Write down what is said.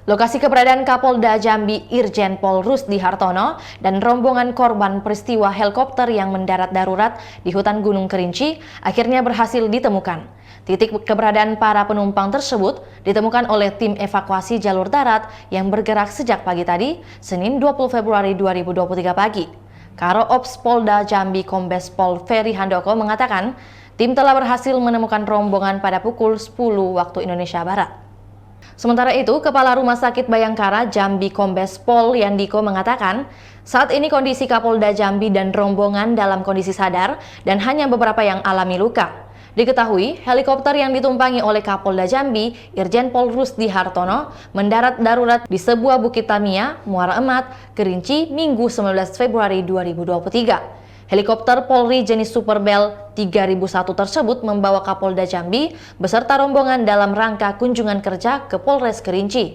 Lokasi keberadaan Kapolda Jambi Irjen Pol Rusdi Hartono dan rombongan korban peristiwa helikopter yang mendarat darurat di hutan Gunung Kerinci akhirnya berhasil ditemukan. Titik keberadaan para penumpang tersebut ditemukan oleh tim evakuasi jalur darat yang bergerak sejak pagi tadi, Senin 20 Februari 2023 pagi. Karo Ops Polda Jambi Kombes Pol Ferry Handoko mengatakan, tim telah berhasil menemukan rombongan pada pukul 10 waktu Indonesia Barat. Sementara itu, Kepala Rumah Sakit Bayangkara Jambi Kombes Pol Yandiko mengatakan, saat ini kondisi Kapolda Jambi dan rombongan dalam kondisi sadar dan hanya beberapa yang alami luka. Diketahui, helikopter yang ditumpangi oleh Kapolda Jambi, Irjen Pol Rusdi Hartono, mendarat darurat di sebuah bukit Tamiya, Muara Emat, Kerinci, Minggu 19 Februari 2023. Helikopter Polri jenis Super Bell 3001 tersebut membawa Kapolda Jambi beserta rombongan dalam rangka kunjungan kerja ke Polres Kerinci.